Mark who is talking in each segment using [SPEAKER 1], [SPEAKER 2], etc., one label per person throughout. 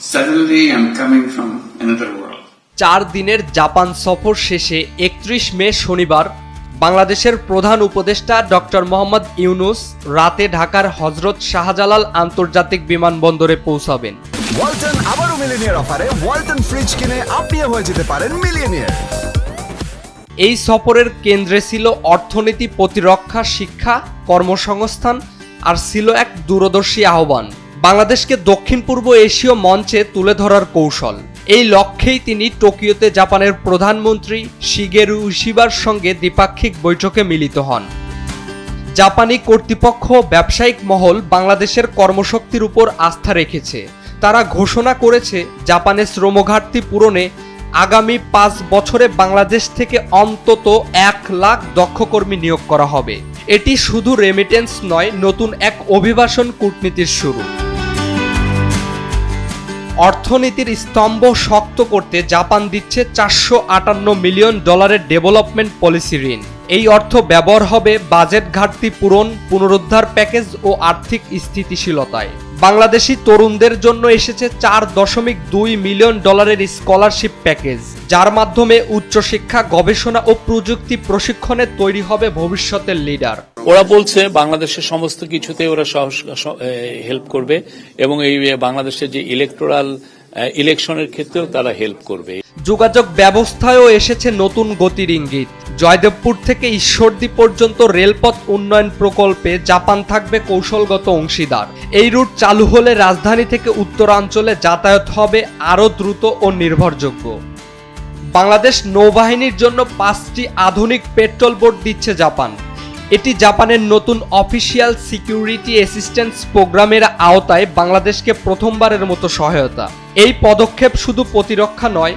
[SPEAKER 1] Suddenly I'm coming from another world.
[SPEAKER 2] 4 দিনের Japan সফর শেষে 31 মে শনিবার বাংলাদেশের প্রধান উপদেষ্টা ডক্টর মোহাম্মদ ইউনূস রাতে ঢাকার হযরত শাহজালাল আন্তর্জাতিক বিমানবন্দরে পৌঁছাবেন।
[SPEAKER 3] ওয়ালটন আবারও মিলিনিয়ার অফারে ওয়ালটন ফ্রিজ কিনে আপনিও হয়ে যেতে পারেন মিলিয়নিয়ার।
[SPEAKER 2] এই সফরের কেন্দ্রে ছিল অর্থনীতি, প্রতিরক্ষা, শিক্ষা, কর্মসংস্থান আর ছিল এক দূরদর্শী আহ্বান, বাংলাদেশকে দক্ষিণ পূর্ব এশীয় মঞ্চে তুলে ধরার কৌশল। এই লক্ষ্যেই তিনি টোকিওতে জাপানের প্রধানমন্ত্রী শিগেরু ইশিবার সঙ্গে দ্বিপাক্ষিক বৈঠকে মিলিত হন। জাপানি কর্তৃপক্ষ, ব্যবসায়িক মহল বাংলাদেশের কর্মশক্তির উপর আস্থা রেখেছে। তারা ঘোষণা করেছে জাপানের শ্রমঘাটতি পূরণে আগামী 5 বছরে বাংলাদেশ থেকে অন্তত 1 লাখ দক্ষ কর্মী নিয়োগ করা হবে। এটি শুধু রেমিটেন্স নয়, নতুন এক অভিবাসন কূটনীতির শুরু। অর্থনীতির স্তম্ভ শক্ত করতে জাপান দিচ্ছে $458 মিলিয়ন ডেভেলপমেন্ট পলিসি ঋণ। এই অর্থ ব্যবহার হবে বাজেট ঘাটতি পূরণ, পুনরুদ্ধার প্যাকেজ ও আর্থিক স্থিতিশীলতায়। বাংলাদেশি তরুণদের জন্য এসেছে $4.2 মিলিয়ন স্কলারশিপ প্যাকেজ, যার মাধ্যমে উচ্চশিক্ষা, গবেষণা ও প্রযুক্তি প্রশিক্ষণে তৈরি হবে ভবিষ্যতের লিডার।
[SPEAKER 4] ওরা বলছে বাংলাদেশের সমস্ত কিছুতে ওরা হেল্প করবে এবং এই বাংলাদেশের যে ইলেকশনের ক্ষেত্রেও তারা হেল্প করবে।
[SPEAKER 2] যোগাযোগ ব্যবস্থায়ও এসেছে নতুন গতির ইঙ্গিত। জয়দেবপুর থেকে ঈশ্বরদী পর্যন্ত রেলপথ উন্নয়ন প্রকল্পে জাপান থাকবে কৌশলগত অংশীদার। এই রুট চালু হলে রাজধানী থেকে উত্তরাঞ্চলে যাতায়াত হবে আরও দ্রুত ও নির্ভরযোগ্য। বাংলাদেশ নৌবাহিনীর জন্য 5টি আধুনিক পেট্রোল বোট দিচ্ছে জাপান। এটি জাপানের নতুন অফিসিয়াল সিকিউরিটি অ্যাসিস্ট্যান্স প্রোগ্রামের আওতায় বাংলাদেশকে প্রথমবারের মতো সহায়তা। এই পদক্ষেপ শুধু প্রতিরক্ষা নয়,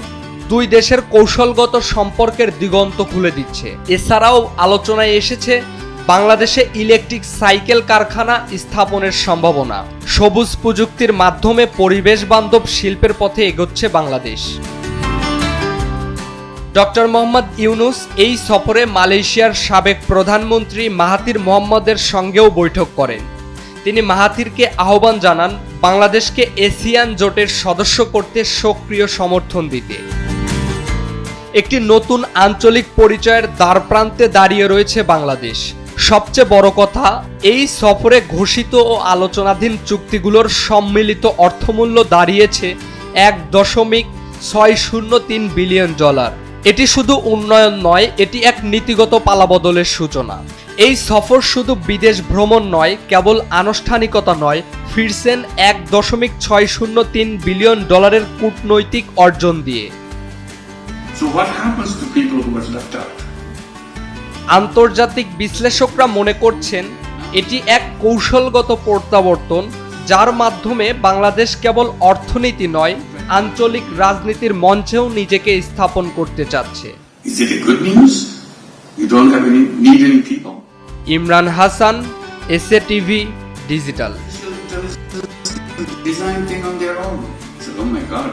[SPEAKER 2] দুই দেশের কৌশলগত সম্পর্কের দিগন্ত খুলে দিচ্ছে। এছাড়াও আলোচনায় এসেছে বাংলাদেশে ইলেকট্রিক সাইকেল কারখানা স্থাপনের সম্ভাবনা। সবুজ প্রযুক্তির মাধ্যমে পরিবেশ বান্ধব শিল্পের পথে এগোচ্ছে বাংলাদেশ। ডক্টর মোহাম্মদ ইউনূস এই সফরে মালয়েশিয়ার সাবেক প্রধানমন্ত্রী মাহাথির মোহাম্মদের সঙ্গেও বৈঠক করেন। তিনি মাহাথিরকে আহ্বান জানান বাংলাদেশকে এসিয়ান জোটের সদস্য করতে সক্রিয় সমর্থন দিতে। একটি নতুন আঞ্চলিক পরিচয়ের দ্বারপ্রান্তে দাঁড়িয়ে রয়েছে বাংলাদেশ। সবচেয়ে বড় কথা, এই সফরে ঘোষিত ও আলোচনাধীন চুক্তিগুলোর সম্মিলিত অর্থমূল্য দাঁড়িয়েছে $1.603 বিলিয়ন। এটি শুধু উন্নয়ন নয়, এটি এক নীতিগত পালাবদলের সূচনা। এই সফর শুধু বিদেশ ভ্রমণ নয়, কেবল আনুষ্ঠানিকতা নয়, ফিরছেন $1.603 বিলিয়ন কূটনৈতিক অর্জন দিয়ে।
[SPEAKER 1] So what happens to people who are left out?
[SPEAKER 2] আন্তর্জাতিক বিশ্লেষকরা মনে করছেন এটি এক কৌশলগত প্রত্যাবর্তন, যার মাধ্যমে বাংলাদেশ কেবল অর্থনীতি নয়, আঞ্চলিক রাজনীতির মঞ্চেও নিজেকে স্থাপন করতে চাচ্ছে।
[SPEAKER 1] Is it a good news? You don't need any people?
[SPEAKER 2] Imran Hasan, SA TV digital.
[SPEAKER 1] Design thing on their own. So, oh my God.